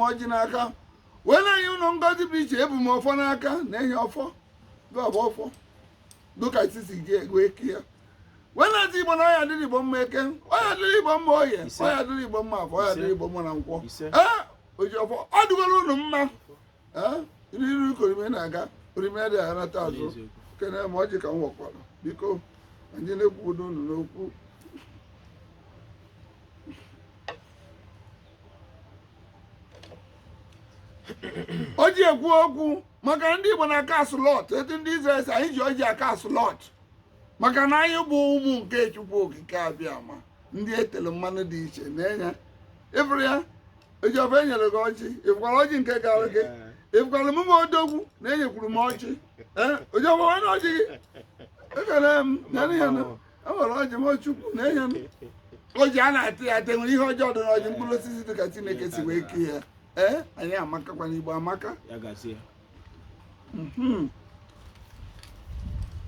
ọjị n'aka wee na-enye ụlọ ngozi bụ iche ebu m ọfọ n'aka na-enye ọfọ gọbụ ọfọ dụka isisi wee kie wee na-eti igbo na ọya dịrị igbo mma eke ọya dịrị igbo mma oye ọya dịrị igbo mma afọ ọya dịrị igbo mma na nkwọ oji ọfọ ọ dụgoro unu mma iriru ka orime na-aga orime dị anata azụ kene ma ọjị ka m wọkwara biko anyị na-ekwudo unu n'okwu o ji ekwu okwu maka ndị Igbo na-aka asụlọt etu ndị Izrel si anyị ji oji aka asụlọt maka na anyị bụ ụmụ nke Chukwu okike abịa ma ndị etelu mmanụ dị iche na-enye ịfụrụ ya oji ofe enyere gị ọjị ịfụkwara ọjị nke gara gị ịfụkwara emume odogwu na-enyekwuru m ọjị oji ofe onye ọjị gị ekele m nyere ya na enwere ọjị m Chukwu na-enye m ọjị a na-atị ya ate nwere ihe ọjọọ dị n'ọjị mkpụrụ osisi dị ka Chineke si wee kee ya anyị amakakwa n'Igbo amaka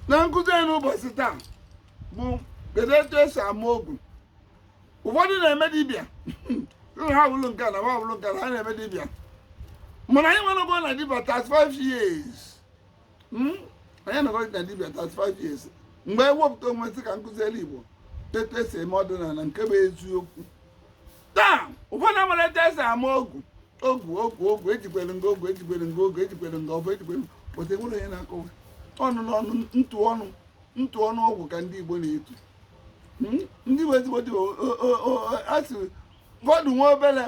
na nkụzi anyị n'ụbọchị taa bụ kedu etu esi ama ogu ụfọdụ na-eme dibịa ha wụlụ nke na ha wụlụ nke na ha na-eme dibịa mana anyị nwere ogo na dibịa 35 years anyị nọgọ na dibịa 35 years mgbe ewepụta onwe sị ka nkụzielu Igbo etu esi eme ọdịnala nke bụ eziokwu taa ụfọdụ amara etu esi ama ogu ejikwere nga ogu ejikwere nga ogu ejikwere nga ọbụ ejikwere pụta enwere onye na-akọwa ọnụ n'ọnụ ntụ ọnụ ọgwụ ka ndị Igbo na-etu ndị Igbo ezigbo dị asị ụfọdụ nwa obere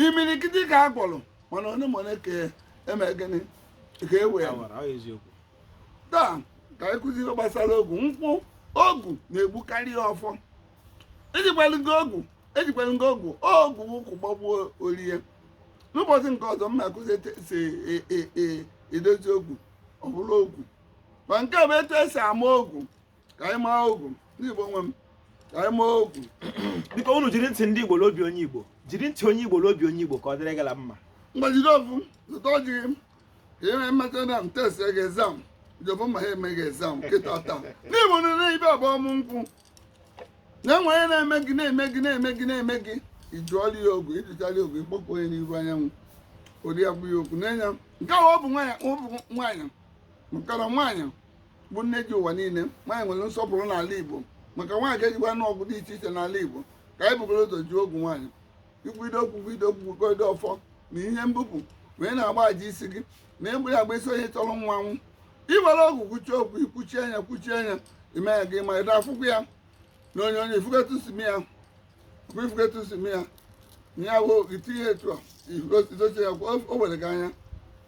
imirikiti ka a kpọrọ mana onye mone ka eme gịnị ka e wee taa ka anyị kụzi ihe gbasara ogu nkwụ ogu na-egbukarị ọfọ ejikwere nga ogu ụkwụ gbagbuo orie n'ụbọchị nke ọzọ m na-akụzi si edozi ogwu ọ bụrụ ogwu ma nke bụ etu esi ama ogwu ka anyị maa ogwu ndị Igbo nwe m ka anyị maa ogwu biko unu jiri ntị ndị Igbo n'obi onye Igbo jiri ntị onye Igbo n'obi onye Igbo ka ọ dịrị gala mma mgbajiri ofu zụta ọjị gị ka ihe mmecha na m testi gị ezam jọbụ ma ha emeghị ezam nkịta taa n'Igbo nile ibe abụọ m nkwụ na-enwe onye na-eme gị na-eme gị ijuọla ya ogwu ijuchala ogwu ikpọpụ onye n'iru anyanwụ ụdị ya bụ ya okwu n'enya nke ahụ ọ bụ nwaanyị maka na nwaanyị bụ nne ji ụwa niile nwaanyị nwere nsọpụrụ n'ala Igbo maka nwaanyị ga-ejikwa anụ ọgụ dị iche iche n'ala Igbo ka anyị bugoro ụzọ ji ogwu nwaanyị ikwudo okwu ọfọ na ihe mbupụ wee na-agba aja isi gị na egbere agba isi onye chọrọ nwanwụ iwere ọgwụ kwuchie okwu ikwuchie anya ime ya gị ma ịda afụkwu ya na onye ifugetusimi ya ya bụ itinye etu a idochi ya o were gị anya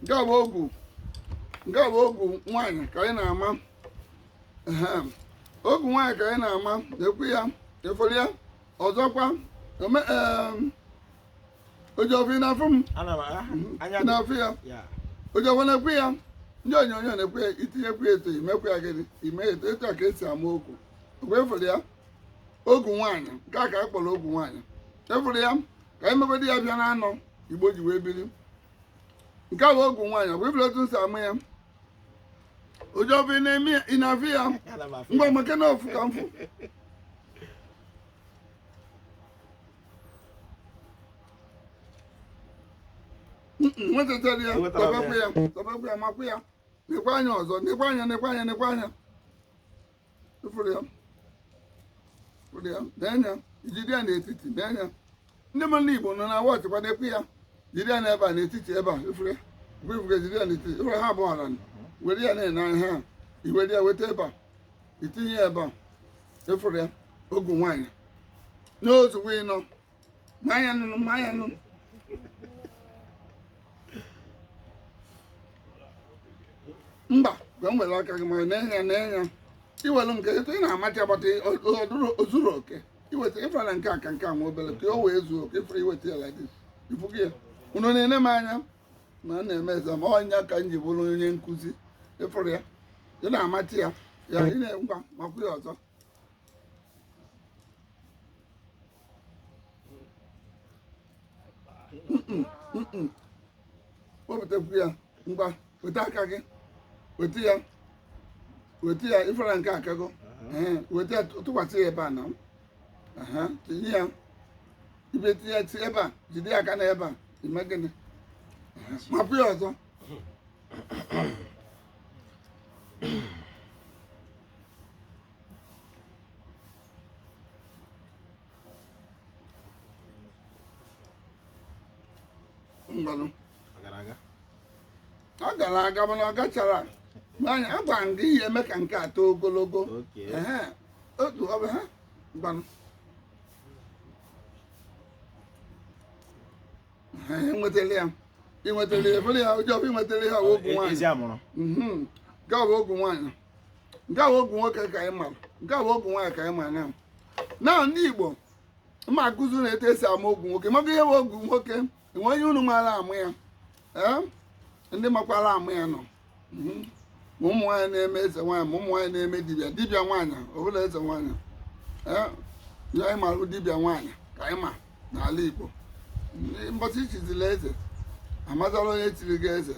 nke a bụ ogwu nwaanyị ka anyị na-ama ogwu nwaanyị ka anyị na-ama ekwu ya efere ya ọzọkwa ojiọfụ na-afụ m na-afụ ya ojiọfụ na-ekwu ya ndị onyonyo na-ekwu ya itinyekwu eto imekwu ya gịnị ime etu a ka esi ama okwu okwu efere ya ogwu nwaanyị nke a ka a kpọrọ ogwu nwaanyị efere ya ka anyị mebedi ya bịa na anọ Igbo ji wee biri nke a bụ ogwu nwaanyị ọ bụ ibere otu nsi ama ya ojiọfụ ị na-afụ ya ngwa maka na ofu ka mfụ nwetachara ya tọbekwu ya makwu ya nekwe anya ọzọ nekwe anya ifuru ya n'enya ijide ya n'etiti n'enya ndị mmadụ Igbo nọ na wọchịkwa nekwe ya jide ya n'ebe a n'etiti ebe a ifuru jide ya n'etiti ifuru ha abụọ ala were ya na-ene anya ha iwere ya weta ebe a itinye ya ebe a ifuru ya ogwu nwaanyị n'ozugbo ịnọ mmanya nụ mba ka m were aka gị ma na-enya iwelu nke etu ị na-amachi agbata ozuru oke iweta ịfere na nke a ka nke a nwa obere ka o wee zuo oke ifere iweta ya like ifu gị ya unu na-ene m anya na a na-eme eze ma ọnya ka m ji bụrụ onye nkụzi ịfere ya ị na-amachi ya ị na-ngwa makwu ya ọzọ wepụtakwu ya ngwa weta aka gị weta ya ifere nke akago weta ya tụkwasị ya ebe a na tinye ya ibe tinye ebe a jide aka na ebe a ime gịnị mapụ ya ọzọ mgbanụ ọ gara aga mana ọ gachara anya agwa m gị ihe eme ka nke a too ogologo otu ọ bụ ha mgbanụ enwetara ya inwetara ya efere ya ụjọ inwetara ya ogwu nwaanyị nke a bụ ogwu nwaanyị nke a bụ ogwu nwoke ka anyị mara nke a bụ ogwu nwaanyị ka anyị mara na ndị Igbo mma akụzi na etu esi ama ogwu nwoke maka ihe bụ ogwu nwoke enwe onye unu mara amụ ya ndị makwara amụ ya nọ ma ụmụ nwaanyị na-eme eze nwaanyị ma ụmụ nwaanyị na-eme dibịa nwaanyị ọbụla eze nwaanyị ihe anyị marụ dibịa nwaanyị ka anyị ma n'ala Igbo mbọchị ichizila eze amazala onye tiri gị eze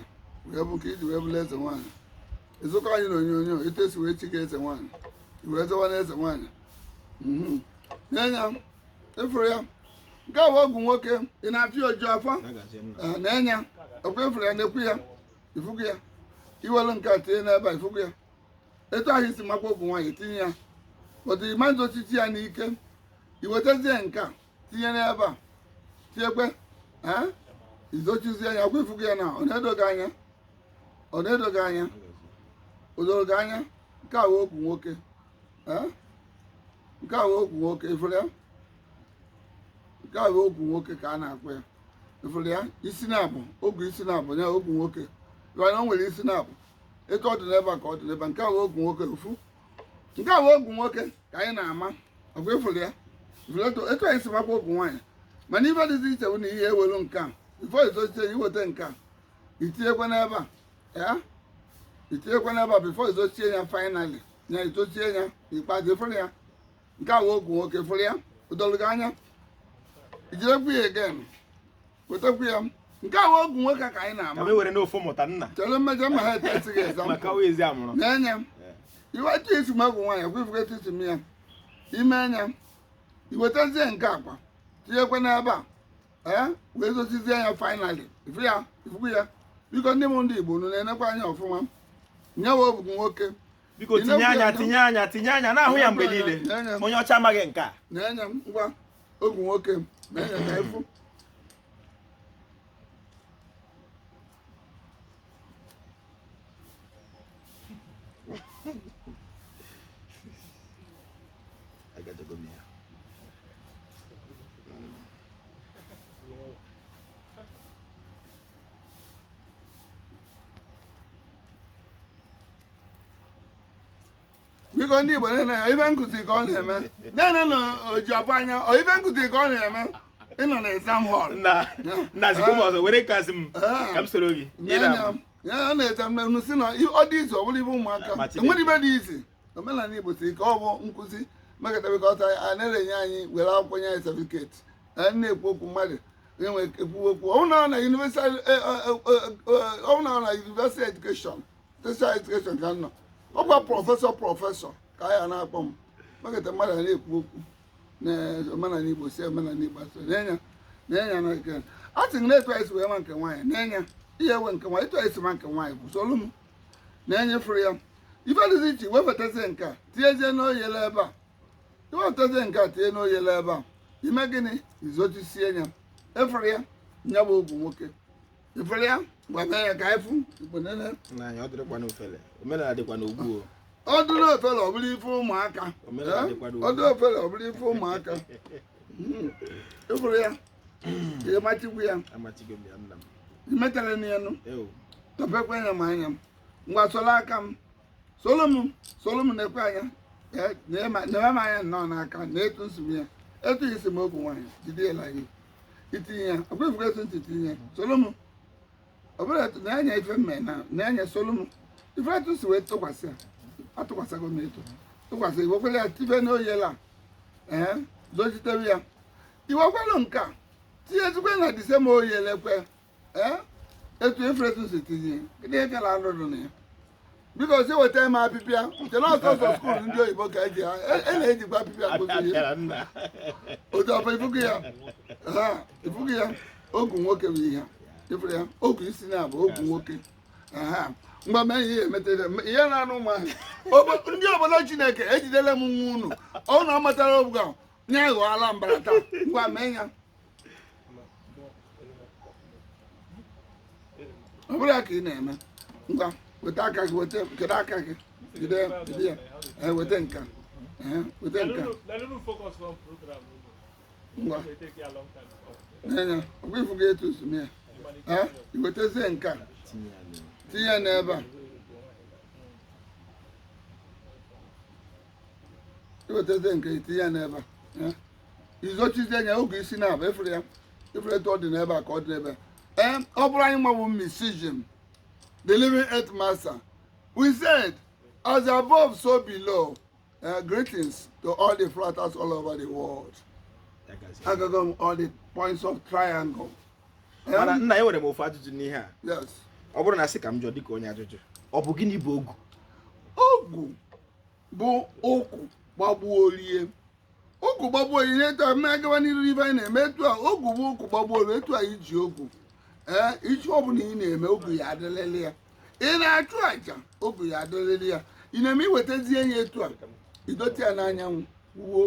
wee bụ ka iji wee bụla eze nwaanyị ezụkọ anyị na onyonyo etu esi wee chi gị eze nwaanyị wee zọwa na eze nwaanyị n'enya efuru ya nke a bụ ọgwụ nwoke ị na-apịa oju afọ na-enya ọkwa efuru ya na-ekwu ya ifugu ya iwelu nke a tinye n'ebe a ifugu ya etu ahụ isi makwa ọgwụ nwaanyị tinye ya otu ịma nzo chichi ya n'ike iwetazie nke a tinye n'ebe a tinyekwe izochizie ya ọkwa ifugu ya na ọ na-edoghị anya o doro gị anya nke a bụ okwu nwoke nke a bụ okwu nwoke ifuru ya nke a bụ okwu nwoke ka a na-akpọ ya ifuru ya isi na-abụ ogwu isi na-abụ ya okwu nwoke ịbanya o nwere isi na-abụ etu ọ dị n'ebe a ka ọ dị n'ebe nke a bụ okwu nwoke ofu nke a bụ okwu nwoke ka anyị na-ama ọkwa ifuru ya etu anyị si makwa okwu nwaanyị mana ife dịzi iche bụ na ihe ewelu nke a ifo izochie ya iweta nke a itinyekwa n'ebe a bifo izochie ya fainali ya itochie ya ikpeazụ ifuru ya nke a bụ okwu nwoke ifuru ya odolu gị anya ijirekwu ya again wetakwu ya nke a bụ okwu nwoke ka anyị na-ama chere mmejọ ma ha etesi gị na-enye iwetu isi m ogwu nwaanyị kwa ifugo etu isi m ya ime anya iwetazie nke akwa tinyekwe n'ebe a wee zochizie ya fainali ifugu ya biko ndị m ndị Igbo unu na-enekwa anya ọfụma nyewe ogwu nwoke biko tinye anya na-ahụ ya mgbe niile onye ọcha amaghị nke a na-enye m ngwa ogwu nwoke na-enye ka efu biko ndị Igbo na ibe nkụzi ka ọ na-eme nene na oji ọbụ anya ọ ibe nkụzi ka ọ na-eme ịnọ na exam hall na zikom ọzọ were kasị m ka m soro gị ya na-exam unu si na ọ dị izu ọ bụrụ ibe ụmụaka enwere ibe dị izi omenala Igbo si ka ọ bụ nkụzi mekọtabekọta a na-enye anyị were akwụkwọ nye anyị satifiketi na-ekwu okwu mmadụ enwe ekwu okwu ọ na na university education special education ka nọ ọkwa prọfesọ ka anyị na-akpọ m maketa mmadụ na-ekwu okwu na omenala Igbo si omenala Igbo asọ na-enya na nke a sị gị na-etu anyị si wee ma nke nwaanyị na-enya ihe ewe nke nwaanyị etu anyị si ma nke nwaanyị bụ solu m na-enyefere ya ife dịzi iche wefetazie nke a tinyezie n'oyele ebe a iwetazie nke a tinye n'oyele ebe a ime gịnị izochisie ya efere ya nya bụ ogwu nwoke efere ya gbame ya ka efu Igbo nene ọ dụrụ ofele ọ bụrụ ife ụmụaka efere ya ịmachikwu ya imetara n'elu tọpekwa ya ma anya ngwa solo aka m solo m na-ekwe anya na-eme m anya nnọọ n'aka na etu nsogbu ya etu isi m okwu nwaanyị jide ya gị itinye ya ọkwa ifugo etu ntị tinye ya solo m ọbụla na-anya ife mme na-anya solo m ife etu si wee tụkwasị ya atụkwasịgo m etu tụkwasị iwekwere ya tife n'oyela zochitewe ya iwekwelụ nke a tinyezikwe na disema oyelekwe etu efere etu si tinye gịnị gara alụrụ na ya biko si weta m apịpịa nke na ọsọsọ skuulu ndị oyibo ka eji na-ejikwa apịpịa akụzi ihe otu ọfa ifugu ya ogu nwoke bụ ihe ịfụrụ ya ogu isi na-abụ ogu nwoke mgbe mee ihe emetere ihe na-anụ ụmụahụ ndị obodo Chineke ejidela m nwa unu ọ na ọ matara obuga nye aghọọla mbara taa ngwa mee ya ọ bụrụ ya ka ị na-eme ngwa weta aka gị kedu aka gị jide ya weta nka weta nka ngwa n'anya ọgwa ifu gị etu osime ya iwetazie nka tinye ya n'ebe a iwetazie nke itinye ya n'ebe a izochizie anya oge isi na-aba efere ya efere etu ọ dị n'ebe a ka ọ dị n'ebe a ọ bụrụ anyị nwabụ misijim the living earth master we said as above so below greetings to all the flatters all over the world agago all the points of triangle mana nna enwere m ofu ajụjụ n'ihe a yes ọ bụrụ na sị ka m jụọ dịka onye ajụjụ ọ bụ gịnị bụ ogu ogu bụ ụkwụ gbagbuo olie ogu gbagbuo olie etu a mmagawa n'iru ibe anyị na-eme etu a ogu bụ ụkwụ gbagbuo olie etu a iji ogu ichi ọ bụla ị na-eme ogu ya adịlele ya ị na-achụ aja ogu ya adịlele ya ị na-eme iwetazie ya etu a idote ya n'anyanwụ uwe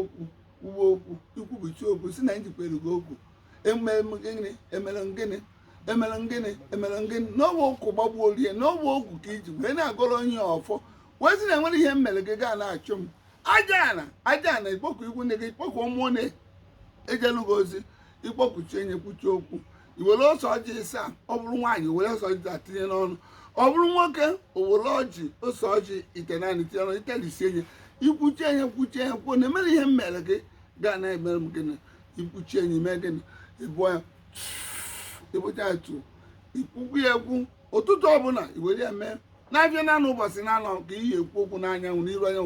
okwu ikwubichi okwu si na njikwere gị okwu emere ngịnị n'ọbụ ụkwụ gbagbuo olie n'ọbụ okwu ka iji wee na-agọrọ onye ọfọ wezi na enwere ihe mmere gị gaa na-achụ m aja ana ikpokwu ikwu nne gị ikpokwu mmụọ na-ejelugo ozi ikpokwuchi enye kwuchi okwu iwere ọsọ ọjị ịsa ọ bụrụ nwaanyị were ọsọ ọjị atinye n'ọnụ ọ bụrụ nwoke owere ọjị ose ọjị ite naanị tinye n'ọnụ itelisi enye ikwuchi enye kwuchi enye kwuo na emere ihe mmere gị gaa na-emere m gịnị ikwuchi enye mee gịnị ịbụọ ya ịbụcha etu ikwukwu ya ekwu ụtụtụ ọbụla iwere ya mee na-abịa naanị ụbọchị na-anọ ka iyi ekwu okwu n'anyanwụ n'iru anya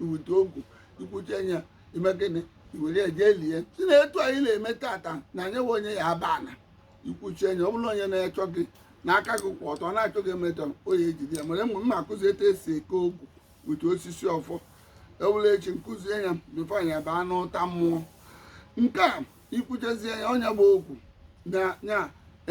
wute ogwu ikwuchi enye ime gịnị iwere ya jee lie si na etu anyị na-eme tata na anyewe onye ya aba ana ikwuchi enye ọ bụla onye na-achọ gị n'aka gị kwụ ọtọ na-achọ gị emetọ onye ejide ya mere mgbe m akụzi etu esi eke ogwu wute osisi ọfọ ewule echi nkụzie ya bifo anya baa n'ụta mmụọ nke a ikwuchezie ya ọnya gba okwu na nya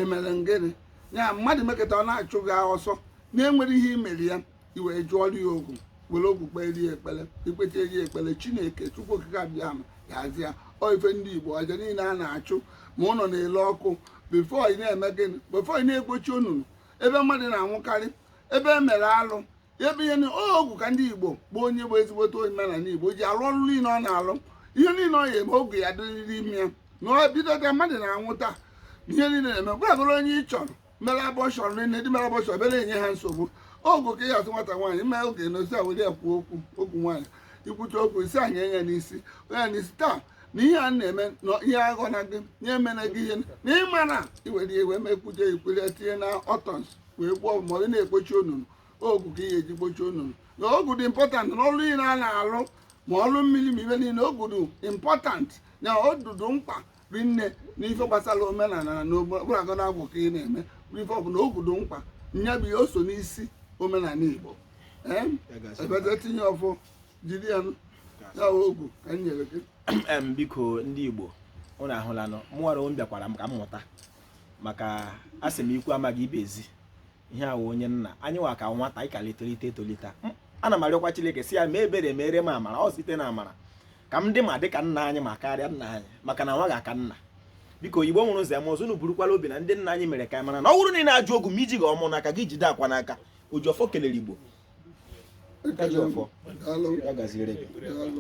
emere ngịnị nya mmadụ mekọta ọ na-achụ gị ọsọ na-enwere ihe imere ya iwee jụọrọ ya ogwu were ogwu kpee ekpere ikpete eri ekpere Chineke Chukwu okike abịa ma gazi ya ọ ife ndị Igbo aja niile a na-achụ ma ụlọ na-ele ọkụ bifo ị na-eme gịnị bifo ị na-egbochi onunu ebe mmadụ na-anwụkarị ebe e mere alụ ebe ihe ogwu ka ndị Igbo bụ onye bụ ezigbote omenala Igbo ji arụ ọrụ niile ọ na-alụ ihe niile ọ ya eme oge ya dịrịrị ime ya na bidote mmadụ na-anwụ taa ihe niile na-eme gwagoro onye ị chọrọ mere abọshọ nne ndị mere abọshọ bere enye ha nsogbu ogu ka ya atụ nwata nwaanyị mee oge na osi awere ekwu okwu okwu nwaanyị ikwucha okwu isi anyị enye n'isi onye n'isi taa na ihe a na-eme na ihe aghọ na gị nye emena gị ihe na ịmara iwere iwe mekwuche ikwere tinye na ọtọns wee gwọọ ma ọ na-ekpochi onunu ogu ka ihe eji gbochie onunu na ogu dị important na ọrụ niile a na-alụ ma ọrụ mmiri ma ibe niile ogu dị important na odudu mkpa rinne na ife gbasara omenala na ogbụragọ na agwụ ka ị na-eme ife ọ bụ na ogu dị mkpa nya bụ ihe o so n'isi omenala Igbo ebeze tinye ọfọ jiri ya ya ogwu ka m nyere gị biko ndị Igbo ụnụ ahụlanụ mụnwara onye bịakwara m ka m mụta maka asị m ikwu amaghị ibe ezi ihe awụ onye nna anyị nwa ka nwata anyị ka litolite etolite ana m arịọkwa Chineke si ya ma ebere mere m amara ọ site na amara ka m dị ma dị ka nna anyị ma karịa nna anyị maka na nwa ga-aka nna biko Igbo nwụrụ ụzọ eme ọzọ unu burukwala obi na ndị nna anyị mere ka anyị mara na ọ bụrụ na ị na-ajụ ogwu ma iji gị ọmụ n'aka gị jide akwa n'aka Ojiọfọ kelere Igbo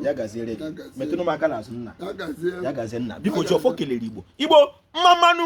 ya gaziere gị metụrụ m aka n'azụ nna ya gazie nna biko Ojiọfọ kelere Igbo mma mmanụ